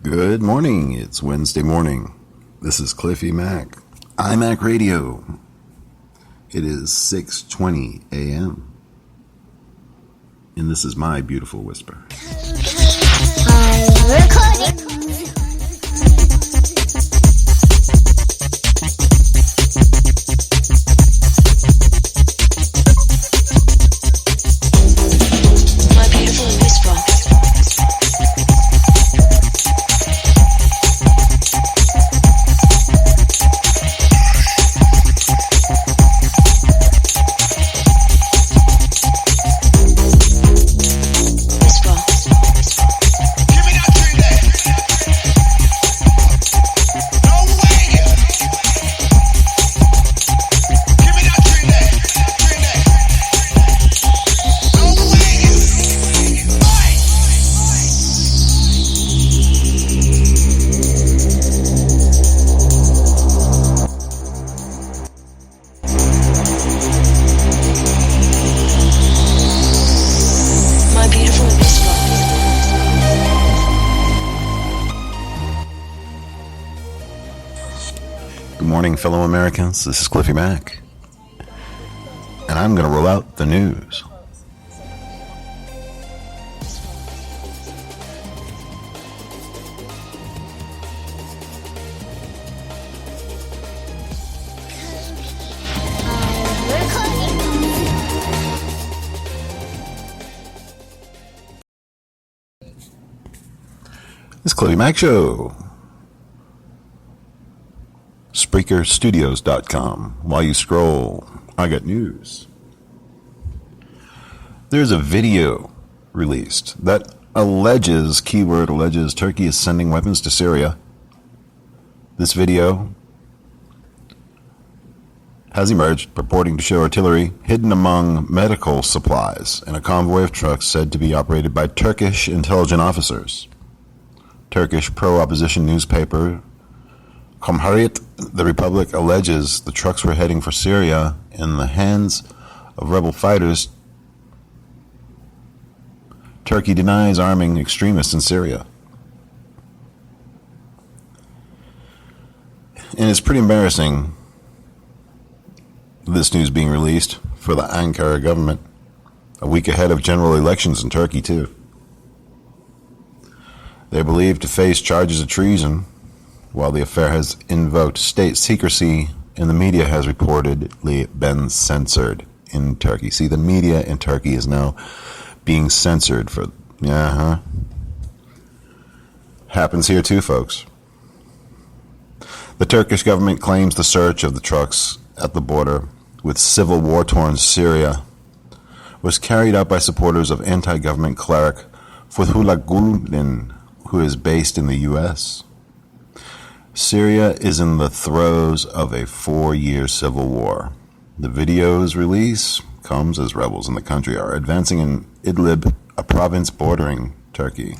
Good morning. It's Wednesday morning. This is Cliffy Mac, iMac Radio. It is 6:20 a.m. and this is my beautiful whisper. I'm recording. Good morning, fellow Americans. This is Cliffy Mac, and I'm going to roll out the news. This is Cliffy Mac Show. Spreakerstudios.com. While you scroll, I got news. There's a video released that alleges, keyword alleges, Turkey is sending weapons to Syria. This video has emerged purporting to show artillery hidden among medical supplies in a convoy of trucks said to be operated by Turkish intelligence officers. Turkish pro-opposition newspaper Cumhuriyet, the Republic, alleges the trucks were heading for Syria in the hands of rebel fighters. Turkey denies arming extremists in Syria. And it's pretty embarrassing, this news being released for the Ankara government, a week ahead of general elections in Turkey, too. They're believed to face charges of treason, while the affair has invoked state secrecy and the media has reportedly been censored in Turkey. See, the media in Turkey is now being censored for, happens here too, folks. The Turkish government claims the search of the trucks at the border with civil war-torn Syria was carried out by supporters of anti-government cleric Fethullah Gulen, who is based in the U.S. Syria is in the throes of a 4-year civil war. The video's release comes as rebels in the country are advancing in Idlib, a province bordering Turkey.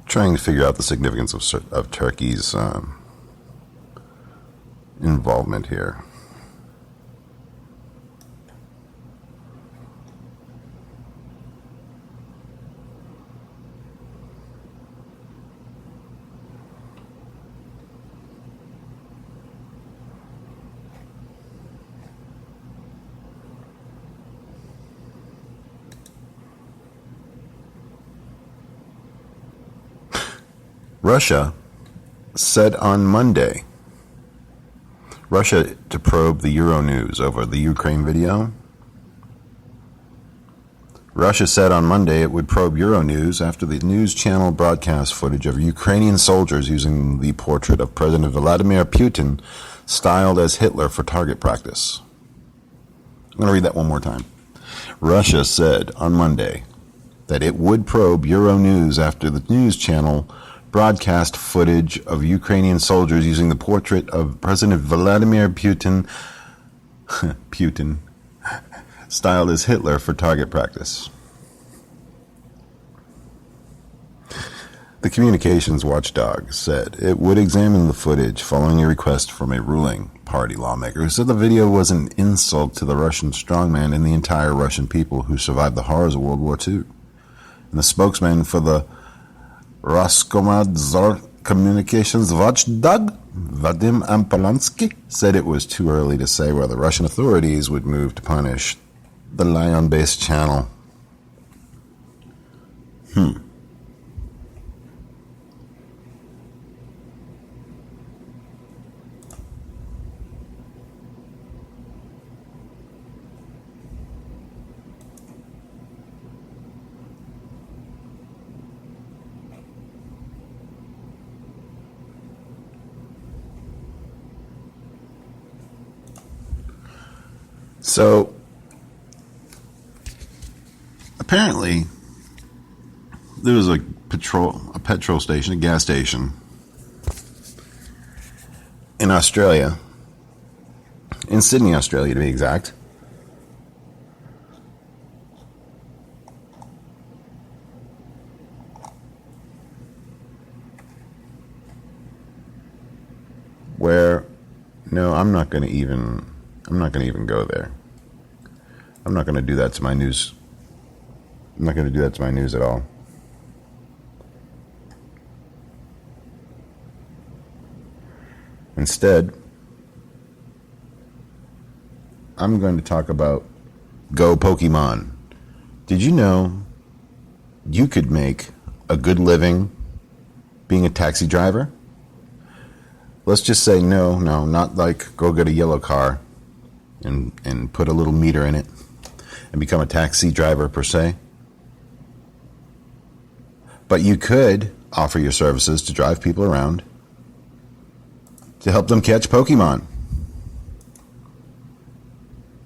Trying to figure out the significance of Turkey's involvement here. Russia said on Monday, Russia to probe the Euronews over the Ukraine video. Russia said on Monday it would probe Euronews after the news channel broadcast footage of Ukrainian soldiers using the portrait of President Vladimir Putin styled as Hitler for target practice. I'm going to read that one more time. Russia said on Monday that it would probe Euronews after the news channel broadcast footage of Ukrainian soldiers using the portrait of President Vladimir Putin styled as Hitler for target practice. The communications watchdog said it would examine the footage following a request from a ruling party lawmaker who said the video was an insult to the Russian strongman and the entire Russian people who survived the horrors of World War II. And the spokesman for the Roskomnadzor Communications Watchdog, Vadim Ampalansky, said it was too early to say whether Russian authorities would move to punish the Lyon-based channel. So, apparently, there was a petrol station, a gas station in Australia, in Sydney, Australia to be exact, where, no, I'm not going to even go there. I'm not going to do that to my news. I'm not going to do that to my news at all. Instead, I'm going to talk about Go Pokemon. Did you know you could make a good living being a taxi driver? Let's just say no, not like go get a yellow car and put a little meter in it and become a taxi driver per se. But you could offer your services to drive people around to help them catch Pokemon.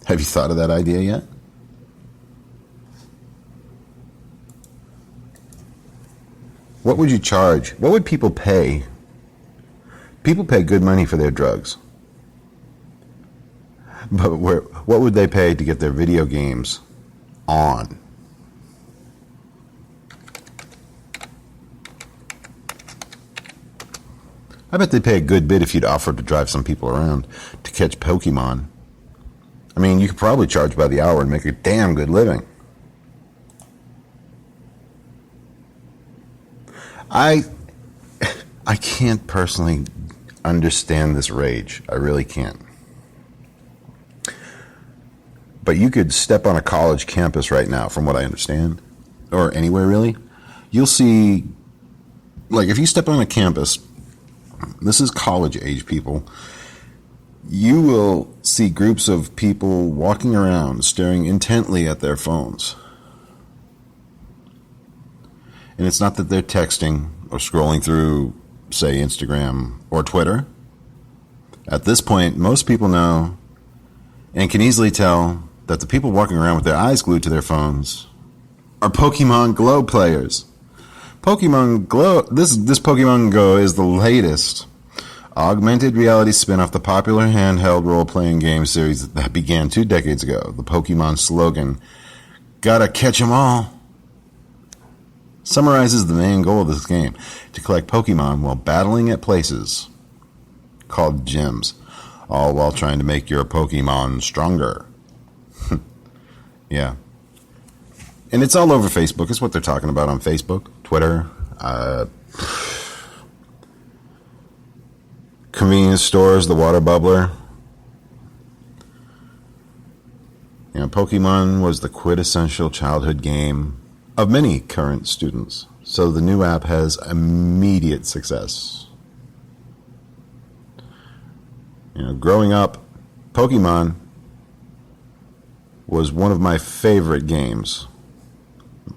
Have you thought of that idea yet? What would you charge? What would people pay? People pay good money for their drugs. But what would they pay to get their video games on? I bet they'd pay a good bit if you'd offer to drive some people around to catch Pokemon. I mean, you could probably charge by the hour and make a damn good living. I can't personally understand this rage. I really can't. But you could step on a college campus right now, from what I understand, or anywhere really. You'll see, like if you step on a campus, this is college age people, you will see groups of people walking around staring intently at their phones. And it's not that they're texting or scrolling through, say, Instagram or Twitter. At this point, most people know and can easily tell that the people walking around with their eyes glued to their phones are Pokemon Go players. Pokemon Go, this Pokemon Go is the latest augmented reality spin-off the popular handheld role-playing game series that began 2 decades ago. The Pokemon slogan, "Gotta catch 'em all," summarizes the main goal of this game: to collect Pokemon while battling at places called gyms, all while trying to make your Pokemon stronger. Yeah. And it's all over Facebook. It's what they're talking about on Facebook, Twitter, convenience stores, the water bubbler. You know, Pokemon was the quintessential childhood game of many current students, so the new app has immediate success. You know, growing up, Pokemon was one of my favorite games.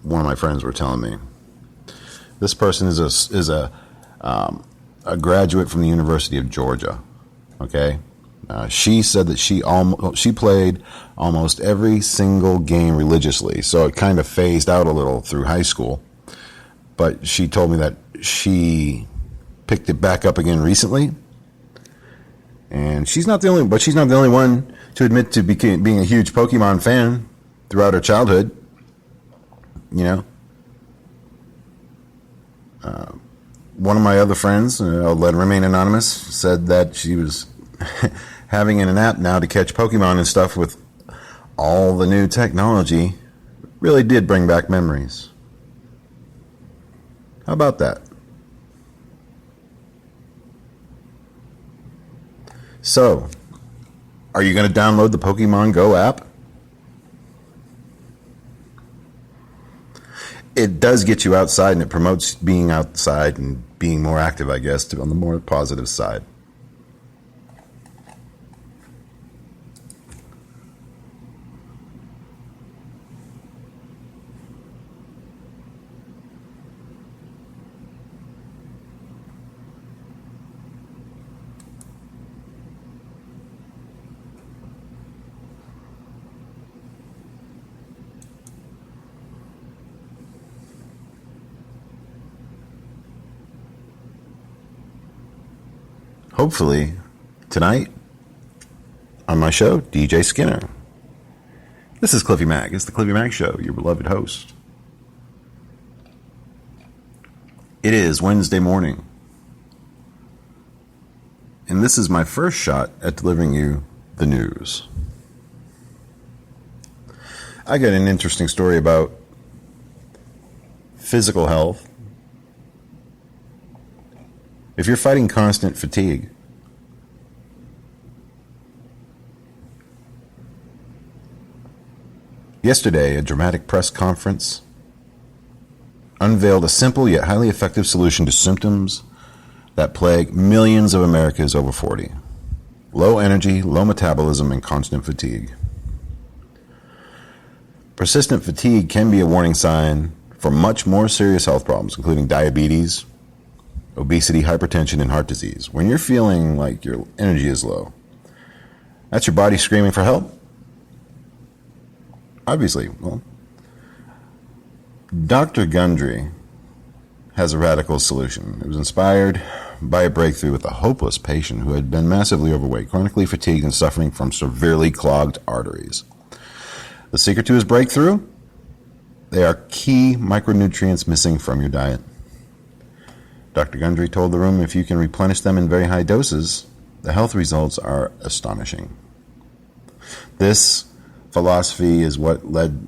One of my friends were telling me. This person is a graduate from the University of Georgia. Okay, she said that she played almost every single game religiously, so it kind of phased out a little through high school. But she told me that she picked it back up again recently, and she's not the only one to admit to being a huge Pokemon fan throughout her childhood. You know, one of my other friends, I'll let remain anonymous, said that she was having an app now to catch Pokemon and stuff with all the new technology. Really did bring back memories. How about that? So, are you going to download the Pokemon Go app? It does get you outside, and it promotes being outside and being more active, I guess, on the more positive side. Hopefully, tonight on my show, DJ Skinner. This is Cliffy Mac. It's the Cliffy Mac Show, your beloved host. It is Wednesday morning, and this is my first shot at delivering you the news. I got an interesting story about physical health. If you're fighting constant fatigue, yesterday, a dramatic press conference unveiled a simple yet highly effective solution to symptoms that plague millions of Americans over 40. Low energy, low metabolism, and constant fatigue. Persistent fatigue can be a warning sign for much more serious health problems, including diabetes, obesity, hypertension, and heart disease. When you're feeling like your energy is low, that's your body screaming for help? Obviously. Well, Dr. Gundry has a radical solution. It was inspired by a breakthrough with a hopeless patient who had been massively overweight, chronically fatigued, and suffering from severely clogged arteries. The secret to his breakthrough? They are key micronutrients missing from your diet. Dr. Gundry told the room if you can replenish them in very high doses, the health results are astonishing. This philosophy is what led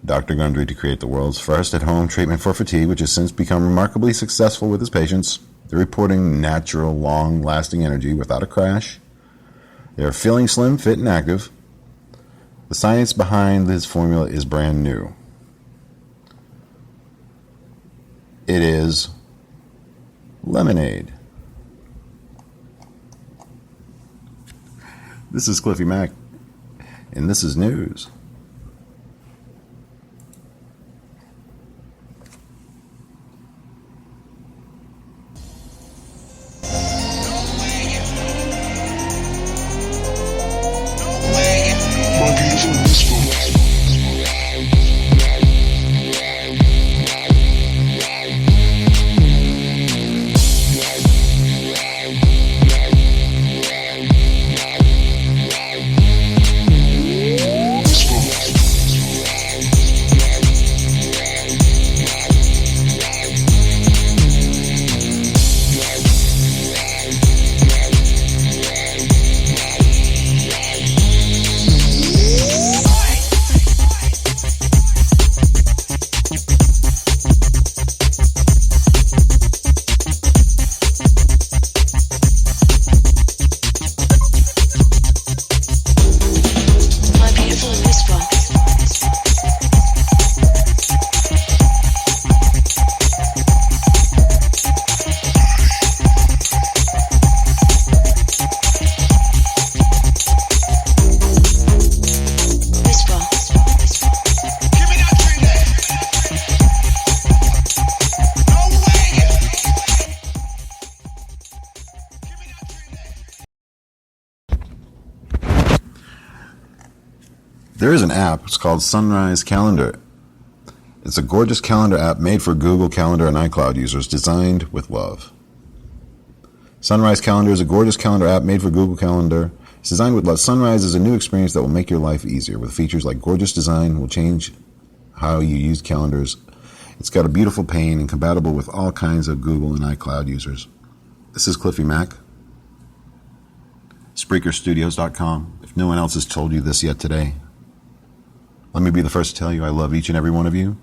Dr. Gundry to create the world's first at-home treatment for fatigue, which has since become remarkably successful with his patients. They're reporting natural, long-lasting energy without a crash. They're feeling slim, fit, and active. The science behind this formula is brand new. It is lemonade. This is Cliffy Mac, and this is news. There is an app, it's called Sunrise Calendar. It's a gorgeous calendar app made for Google Calendar and iCloud users, designed with love. Sunrise Calendar is a gorgeous calendar app made for Google Calendar. It's designed with love. Sunrise is a new experience that will make your life easier, with features like gorgeous design, will change how you use calendars. It's got a beautiful pane and compatible with all kinds of Google and iCloud users. This is Cliffy Mac. Spreakerstudios.com. If no one else has told you this yet today, let me be the first to tell you I love each and every one of you.